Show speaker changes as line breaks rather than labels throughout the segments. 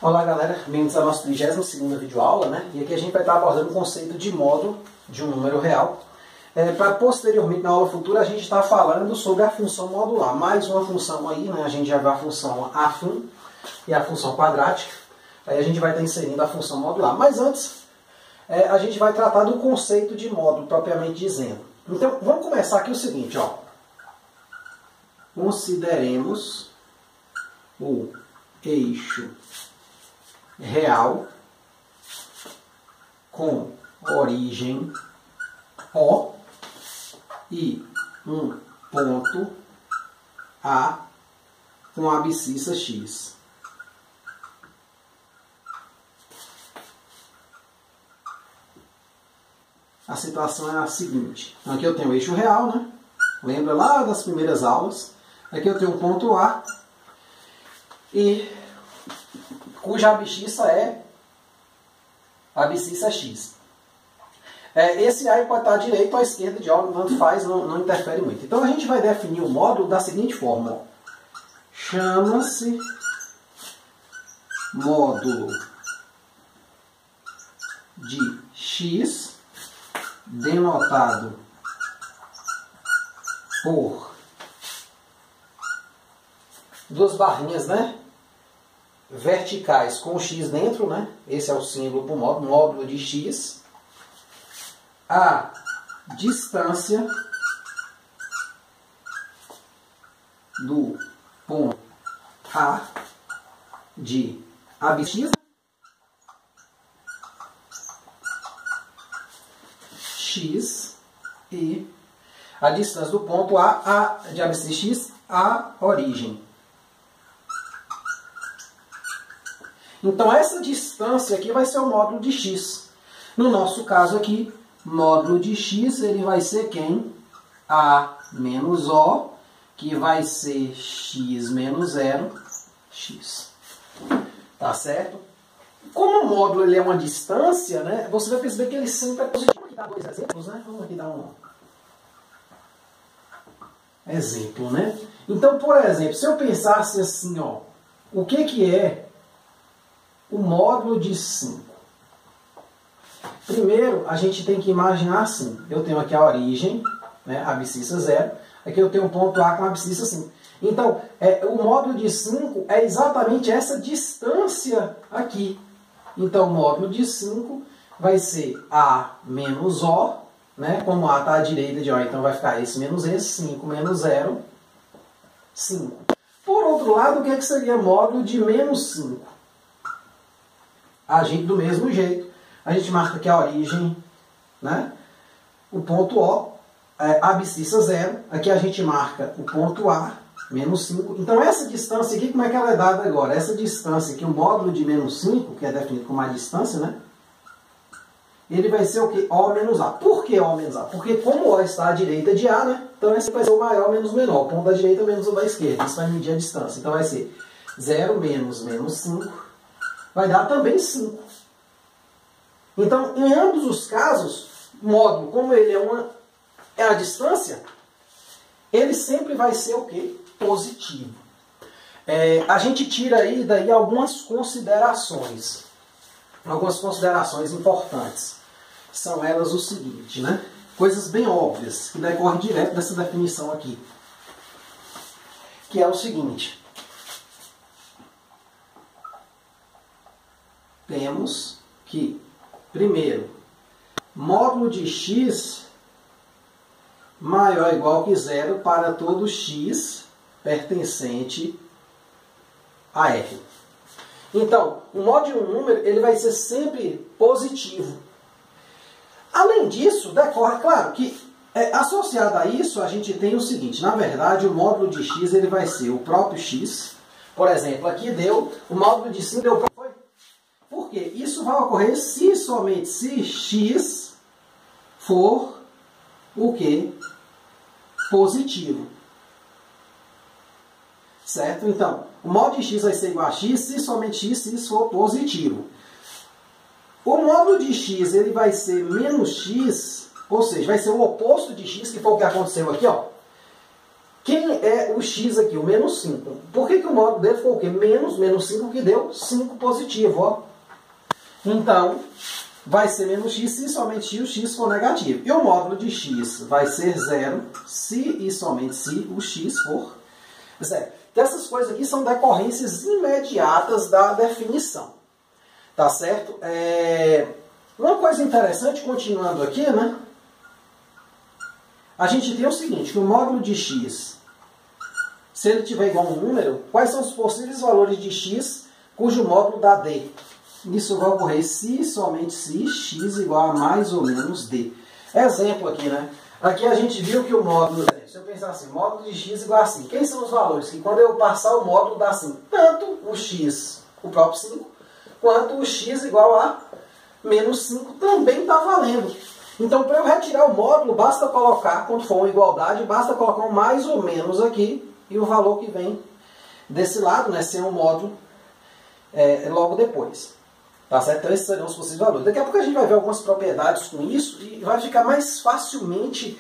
Olá galera, bem-vindos à nossa 32ª videoaula, né? E aqui a gente vai estar abordando o conceito de módulo de um número real. Para posteriormente, na aula futura, a gente está falando sobre a função modular. Mais uma função aí, né? A gente já viu a função afim e a função quadrática. Aí a gente vai estar inserindo a função modular. Mas antes, a gente vai tratar do conceito de módulo, propriamente dizendo. Então, vamos começar aqui o seguinte, ó. Consideremos o eixo real com origem O e um ponto A com abscissa X. A situação é a seguinte. Então, aqui eu tenho o eixo real, né? Lembra lá das primeiras aulas? Aqui eu tenho um ponto A e cuja abscissa é a abscissa X. Esse A pode estar à direita ou à esquerda de O, tanto faz, não interfere muito. Então a gente vai definir o módulo da seguinte forma. Chama-se módulo de X, denotado por duas barrinhas, né? Verticais com o X dentro, né? Esse é o símbolo para o módulo de X. A distância do ponto A de abscissa X e a distância do ponto A de abscissa X à origem. Então, essa distância aqui vai ser o módulo de X. No nosso caso aqui, módulo de X, ele vai ser quem? A menos O, que vai ser X menos 0, X. Tá certo? Como o módulo ele é uma distância, né, você vai perceber que ele sempre é positivo. Vamos aqui dar dois exemplos, né? Vamos aqui dar um exemplo, né? Então, por exemplo, se eu pensasse assim, ó, o que é o módulo de 5. Primeiro, a gente tem que imaginar assim. Eu tenho aqui a origem, né, a abscissa 0. Aqui eu tenho um ponto A com a abscissa 5. Então, o módulo de 5 é exatamente essa distância aqui. Então, o módulo de 5 vai ser A menos O, né? Como A está à direita de O, então vai ficar esse menos esse, 5 menos 0, 5. Por outro lado, o que seria módulo de menos 5? Agir do mesmo jeito. A gente marca aqui a origem, né? O ponto O, a abscissa 0. Aqui a gente marca o ponto A, menos 5. Então essa distância aqui, como é que ela é dada agora? Essa distância aqui, o módulo de menos 5, que é definido como a distância, né? Ele vai ser o quê? O menos A. Por que O menos A? Porque como O está à direita de A, né? Então esse vai ser o maior menos o menor. O ponto da direita menos o da esquerda. Isso vai medir a distância. Então vai ser 0 menos menos 5. Vai dar também 5. Então, em ambos os casos, módulo, como ele é a distância, ele sempre vai ser o quê? Positivo. A gente tira aí daí algumas considerações. Algumas considerações importantes. São elas o seguinte, né? Coisas bem óbvias, que decorrem direto dessa definição aqui. Que é o seguinte. Temos que, primeiro, módulo de x maior ou igual que 0 para todo x pertencente a R. Então, o módulo de um número ele vai ser sempre positivo. Além disso, decorre, claro, que associado a isso, a gente tem o seguinte, na verdade, o módulo de x ele vai ser o próprio x. Por exemplo, aqui deu, o módulo de 5 deu o próprio. Por quê? Isso vai ocorrer somente se x for o quê? Positivo. Certo? Então, o módulo de x vai ser igual a x se somente x for positivo. O módulo de x ele vai ser menos x, ou seja, vai ser o oposto de x, que foi o que aconteceu aqui. Ó. é o x aqui, o menos 5. Por que o módulo dele ficou o quê? Menos 5, que deu 5 positivo, ó. Então, vai ser menos x se somente se o x for negativo. E o módulo de x vai ser 0 se e somente se o x for 0. Então, essas coisas aqui são decorrências imediatas da definição. Tá certo? Uma coisa interessante, continuando aqui, né? A gente tem o seguinte, que o módulo de x, se ele tiver igual a um número, quais são os possíveis valores de x cujo módulo dá d? Isso vai ocorrer se e somente se x igual a mais ou menos d. Exemplo aqui, né? Aqui a gente viu que o módulo, se eu pensar assim, módulo de x igual a 5. Quem são os valores? Que quando eu passar o módulo dá 5. Tanto o x, o próprio 5, quanto o x igual a menos 5 também está valendo. Então, para eu retirar o módulo, basta colocar, quando for uma igualdade, basta colocar um mais ou menos aqui, e o valor que vem desse lado, né, sem o módulo, logo depois. Tá certo? Então, esses serão os possíveis valores. Daqui a pouco a gente vai ver algumas propriedades com isso, e vai ficar mais facilmente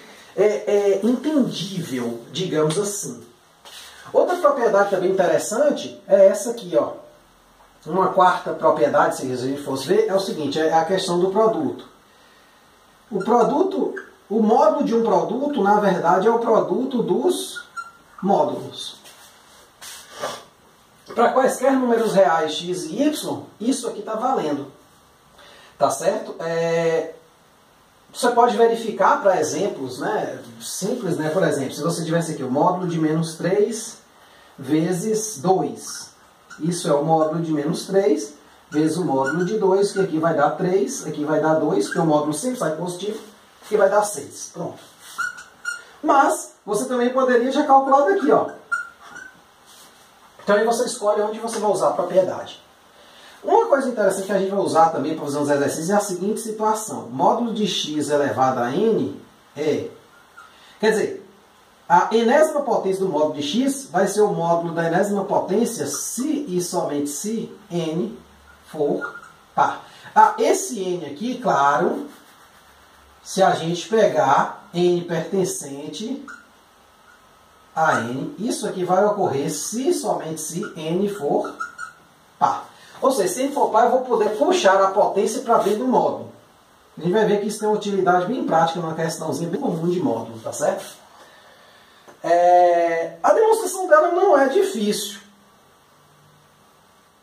entendível, digamos assim. Outra propriedade também interessante é essa aqui, ó. Uma quarta propriedade, se a gente fosse ver, é o seguinte, é a questão do produto. O módulo de um produto, na verdade, é o produto dos módulos. Para quaisquer números reais x e y, isso aqui está valendo. Tá certo? Você pode verificar para exemplos, né, simples, né? Por exemplo, se você tivesse aqui o módulo de menos 3 vezes 2. Isso é o módulo de menos 3 vezes o módulo de 2, que aqui vai dar 3, aqui vai dar 2, porque o módulo sempre sai positivo, que vai dar 6. Pronto. Mas, você também poderia já calcular daqui, ó. Então aí você escolhe onde você vai usar a propriedade. Uma coisa interessante que a gente vai usar também para fazer uns exercícios é a seguinte situação. Módulo de x elevado a n quer dizer, a enésima potência do módulo de x vai ser o módulo da enésima potência se e somente se n for par. Esse n aqui, claro, se a gente pegar n pertencente a n, isso aqui vai ocorrer se somente se n for par. Ou seja, se n for par, eu vou poder puxar a potência para dentro do módulo. A gente vai ver que isso tem uma utilidade bem prática, numa questãozinha bem comum de módulo, tá certo? A demonstração dela não é difícil.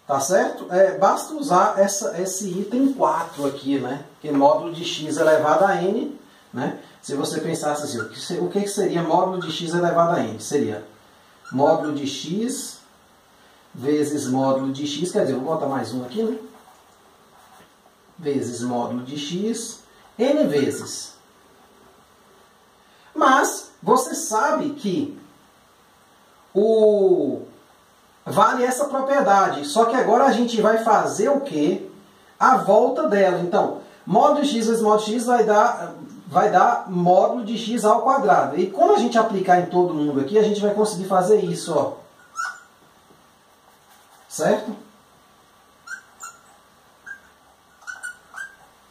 Tá certo? Basta usar esse item 4 aqui, né? Que é módulo de x elevado a n, né? Se você pensasse assim, o que seria módulo de x elevado a n? Seria módulo de x vezes módulo de x, quer dizer, vou botar mais um aqui, né? Vezes módulo de x, n vezes. Mas, você sabe que vale essa propriedade, só que agora a gente vai fazer o quê? A volta dela. Então, módulo de x vezes módulo de x vai dar módulo de x ao quadrado. E quando a gente aplicar em todo mundo aqui, a gente vai conseguir fazer isso, ó. Certo?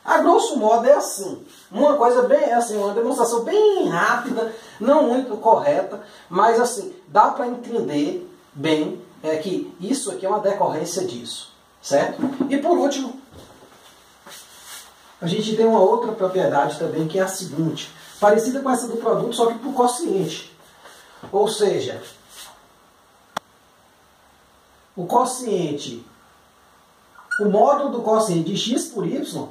A grosso modo é assim. Uma coisa bem assim, uma demonstração bem rápida, não muito correta, mas assim, dá para entender bem que isso aqui é uma decorrência disso. Certo? E por último, a gente tem uma outra propriedade também, que é a seguinte, parecida com essa do produto, só que por quociente. Ou seja, o quociente, o módulo do quociente de x por y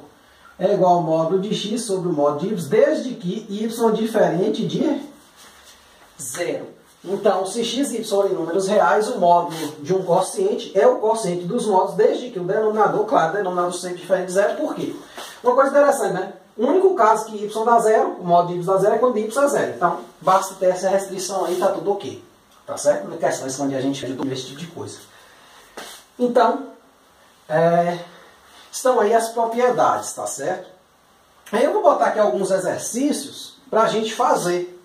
é igual ao módulo de x sobre o módulo de y, desde que y é diferente de 0. Então, se x e y forem números reais, o módulo de um quociente é o quociente dos módulos, desde que o denominador, claro, o denominador sempre diferente de 0. Por quê? Uma coisa interessante, né? O único caso que y dá 0, o módulo de y dá 0 é quando y é 0. Então, basta ter essa restrição aí, tá tudo ok. Tá certo? Não é questões onde a gente vê esse tipo de coisa. Então, estão aí as propriedades, tá certo? Aí eu vou botar aqui alguns exercícios para a gente fazer.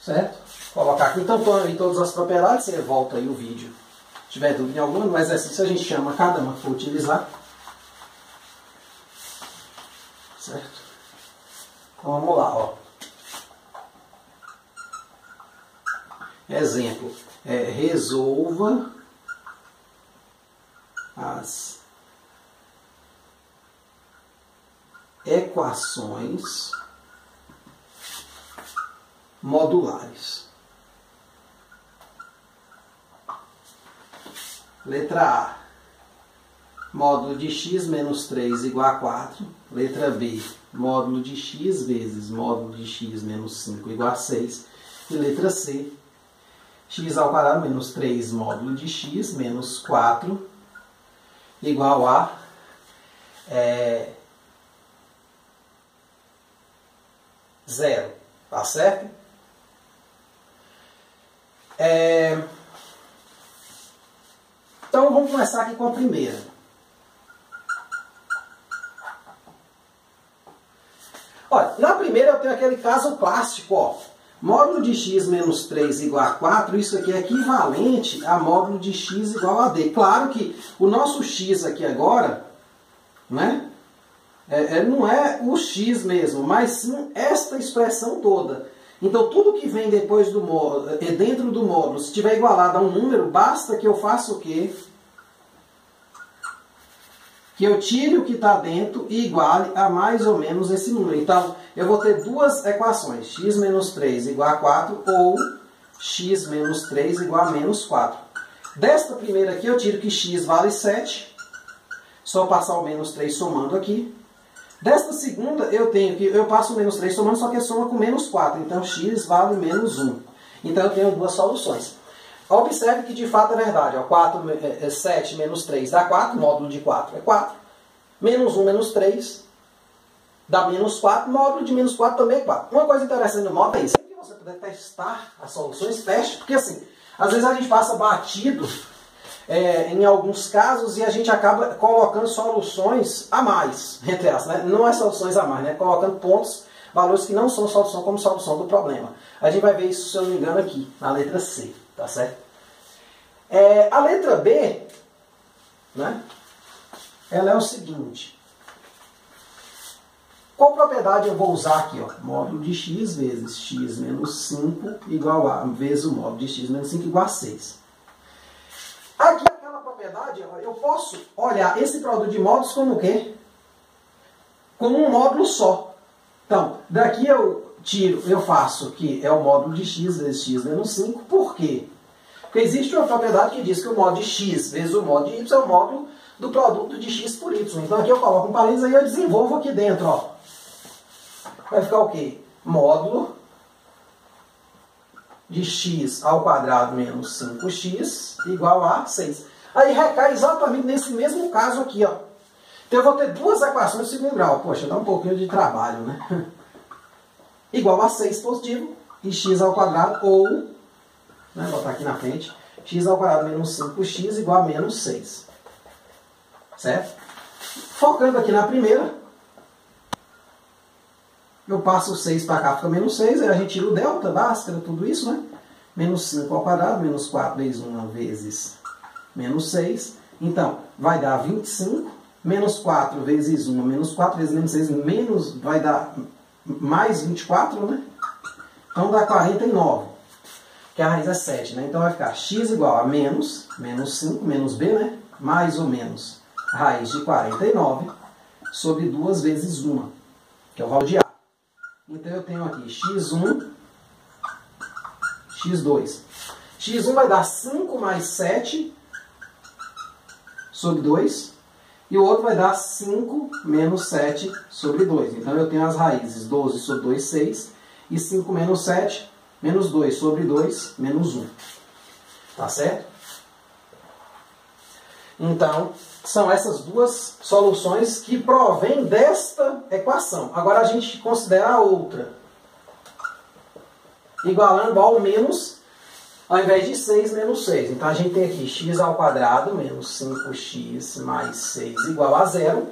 Certo? Colocar aqui tampando aí todas as propriedades, você volta aí o vídeo. Se tiver dúvida em alguma, no exercício a gente chama cada uma que for utilizar. Certo? Então vamos lá, ó. Exemplo, resolva as equações modulares. Letra A, módulo de x menos 3 igual a 4. Letra B, módulo de x vezes módulo de x menos 5 igual a 6. E letra C, x ao quadrado menos 3 módulo de x menos 4 igual a 0. Tá certo? Então vamos começar aqui com a primeira. Olha, na primeira eu tenho aquele caso clássico, ó. Módulo de x menos 3 igual a 4, isso aqui é equivalente a módulo de x igual a d. Claro que o nosso x aqui agora, né, não é o x mesmo, mas sim esta expressão toda. Então tudo que vem depois do módulo, dentro do módulo, se estiver igualado a um número, basta que eu faça o quê? Que eu tire o que está dentro e iguale a mais ou menos esse número. Então, eu vou ter duas equações, x menos 3 igual a 4 ou x menos 3 igual a menos 4. Desta primeira aqui, eu tiro que x vale 7, só passar o menos 3 somando aqui. Desta segunda, eu passo o menos 3 somando, só que soma com menos 4. Então, x vale menos 1. Então, eu tenho duas soluções. Observe que de fato é verdade. Ó, 7 menos 3 dá 4, módulo de 4 é 4. Menos 1 menos 3 dá menos 4, módulo de menos 4 também é 4. Uma coisa interessante no módulo é isso. Sempre que você puder testar as soluções, teste. Porque assim, às vezes a gente passa batido em alguns casos e a gente acaba colocando soluções a mais, entre aspas, né? Não é soluções a mais, né? Colocando pontos, valores que não são solução como solução do problema. A gente vai ver isso, se eu não me engano, aqui, na letra C. Tá certo? A letra B, né, ela é o seguinte. Qual propriedade eu vou usar aqui? Ó? Módulo de x vezes x menos 5 igual a, vezes o módulo de x menos 5 igual a 6. Aqui, aquela propriedade, ó, eu posso olhar esse produto de módulos como o quê? Como um módulo só. Então, daqui eu faço que é o módulo de x vezes x menos 5. Por quê? Porque existe uma propriedade que diz que o módulo de x vezes o módulo de y é o módulo do produto de x por y. Então aqui eu coloco um parênteses e eu desenvolvo aqui dentro. Ó. Vai ficar o quê? Módulo de x ao quadrado menos 5x igual a 6. Aí recai exatamente nesse mesmo caso aqui. Ó. Então eu vou ter duas equações de segundo grau. Poxa, dá um pouquinho de trabalho, né? Igual a 6 positivo e x ao quadrado ou, né, vou botar aqui na frente, x ao quadrado menos 5x igual a menos 6. Certo? Focando aqui na primeira, eu passo o 6 para cá, fica menos 6, aí a gente tira o delta, basta, tudo isso, né? Menos 5 ao quadrado, menos 4 vezes 1 vezes menos 6. Então, vai dar 25, menos 4 vezes 1, menos 4 vezes menos 6, menos, vai dar mais 24, né? Então dá 49, que a raiz é 7, né? Então vai ficar x igual a menos 5, menos b, né? Mais ou menos raiz de 49 sobre 2 vezes 1, que é o valor de a. Então eu tenho aqui x1, x2. x1 vai dar 5 mais 7 sobre 2. E o outro vai dar 5 menos 7 sobre 2. Então eu tenho as raízes 12 sobre 2, 6. E 5 menos 7, menos 2 sobre 2, menos 1. Tá certo? Então, são essas duas soluções que provêm desta equação. Agora a gente considera a outra. Igualando ao menos, ao invés de 6, menos 6. Então a gente tem aqui x ao quadrado menos 5x mais 6 igual a 0.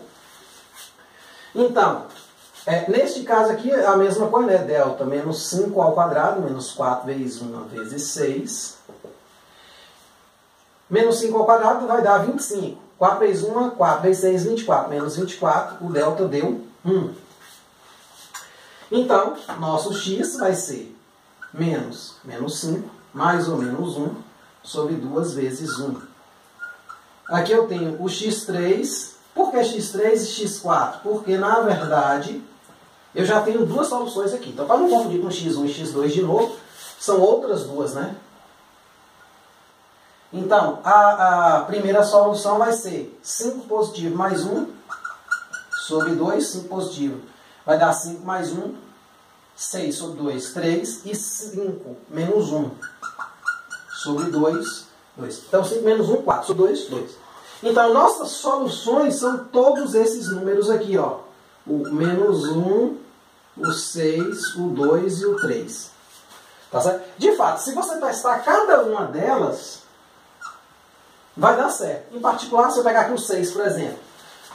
Então, neste caso aqui, a mesma coisa, né? Delta menos 5 ao quadrado, menos 4 vezes 1 vezes 6. Menos 5 ao quadrado vai dar 25. 4 vezes 1, 4 vezes 6, 24. Menos 24, o delta deu 1. Então, nosso x vai ser menos 5 mais ou menos 1 sobre 2 vezes 1. Aqui eu tenho o x3. Por que x3 e x4? Porque, na verdade, eu já tenho duas soluções aqui. Então, para não confundir com x1 e x2 de novo, são outras duas, né? Então, a primeira solução vai ser 5 positivo mais 1 sobre 2, 5 positivo. Vai dar 5 mais 1, 6 sobre 2, 3. E 5 menos 1 sobre 2, 2. Então, 5 menos 1, 4. Sobre 2, 2. Então, nossas soluções são todos esses números aqui, ó. O menos 1, o 6, o 2 e o 3. Tá certo? De fato, se você testar cada uma delas, vai dar certo. Em particular, se eu pegar aqui o 6, por exemplo.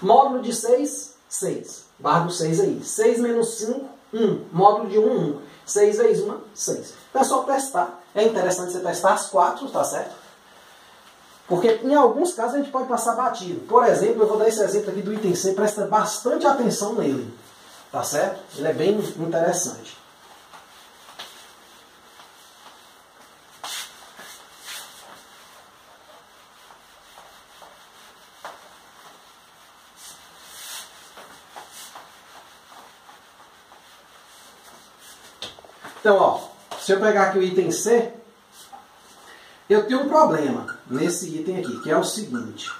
Módulo de 6, 6. Barra do 6 aí. 6 menos 5, 1. Módulo de 1, 1. 6 vezes 1, 6. Então é só testar. É interessante você testar as 4, tá certo? Porque em alguns casos a gente pode passar batido. Por exemplo, eu vou dar esse exemplo aqui do item C, presta bastante atenção nele. Tá certo? Ele é bem interessante. Então, ó, se eu pegar aqui o item C, eu tenho um problema nesse item aqui, que é o seguinte.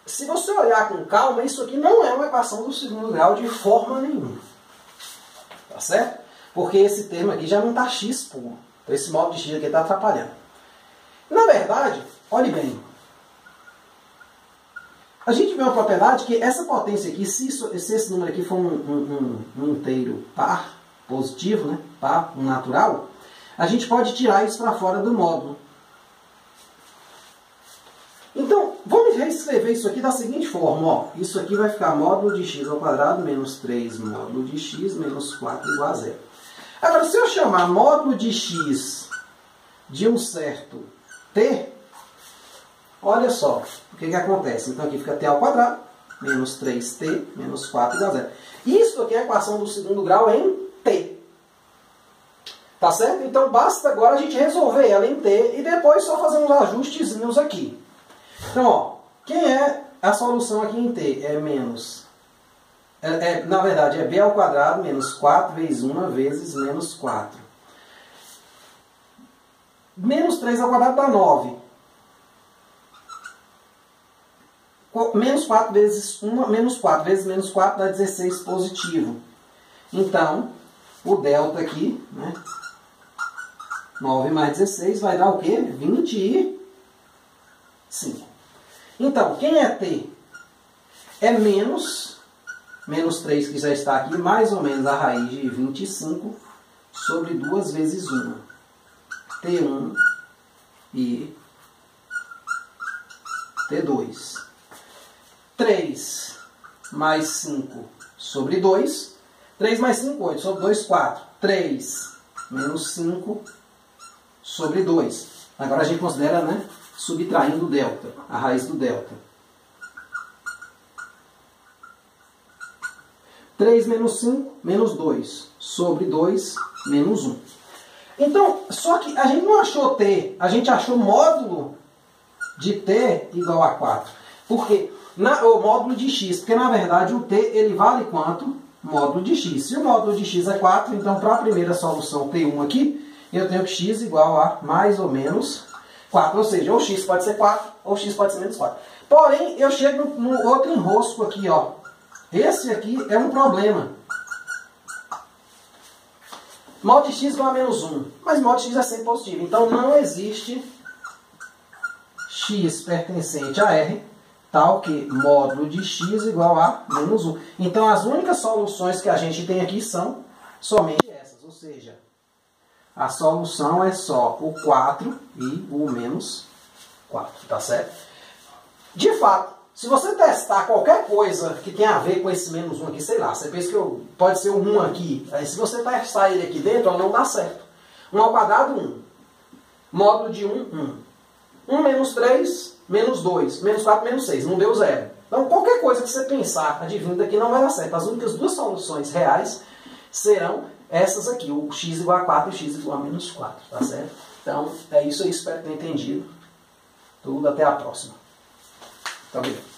Se você olhar com calma, isso aqui não é uma equação do segundo grau de forma nenhuma. Tá certo? Porque esse termo aqui já não está x puro. Então esse módulo de x aqui está atrapalhando. Na verdade, olhe bem. A gente vê uma propriedade que essa potência aqui, se esse número aqui for um inteiro par, positivo, né? Par, um natural, a gente pode tirar isso para fora do módulo. Então, vamos reescrever isso aqui da seguinte forma. Ó. Isso aqui vai ficar módulo de x ao quadrado menos 3 módulo de x menos 4 igual a 0. Agora, se eu chamar módulo de x de um certo t, olha só o que acontece. Então, aqui fica t ao quadrado menos 3t menos 4 igual a 0. Isso aqui é a equação do segundo grau em t. Tá certo? Então, basta agora a gente resolver ela em t e depois só fazer uns ajustezinhos aqui. Então, ó, quem é a solução aqui em t? É menos... na verdade, é b ao quadrado menos 4 vezes 1 vezes menos 4. Menos 3 ao quadrado dá 9. Menos 4 vezes 1, menos 4 vezes menos 4 dá 16 positivo. Então, o delta aqui, né? 9 mais 16 vai dar o quê? 25. Então, quem é t? É menos 3, que já está aqui, mais ou menos a raiz de 25 sobre 2 vezes 1. T1 e T2. 3 mais 5 sobre 2. 3 mais 5, 8. Sobre 2, 4. 3 menos 5 sobre 2. Agora a gente considera, né, subtraindo o delta, a raiz do delta. 3 menos 5, menos 2. Sobre 2, menos 1. Então, só que a gente não achou t, a gente achou módulo de t igual a 4. Por quê? O módulo de x, porque na verdade o t ele vale quanto? Módulo de x. Se o módulo de x é 4, então para a primeira solução t1 aqui, eu tenho que x igual a mais ou menos 4. Ou seja, ou x pode ser 4, ou x pode ser menos 4. Porém, eu chego no outro enrosco aqui, ó. Esse aqui é um problema. Módulo de x igual a menos 1. Mas módulo de x é sempre positivo. Então não existe x pertencente a R, tal que módulo de x igual a menos 1. Então as únicas soluções que a gente tem aqui são somente essas. Ou seja, a solução é só o 4 e o menos 4. Tá certo? De fato, se você testar qualquer coisa que tenha a ver com esse menos 1 aqui, sei lá, você pensa que pode ser o 1 aqui. Aí se você testar ele aqui dentro, não dá certo. 1 ao quadrado, 1. Módulo de 1, 1. 1 menos 3, menos 2. Menos 4, menos 6. Não deu 0. Então qualquer coisa que você pensar, adivinha daqui, não vai dar certo. As únicas duas soluções reais serão essas aqui, o x igual a 4 e o x igual a menos 4, tá certo? Então, é isso aí, espero ter entendido. Tudo, até a próxima. Muito obrigado.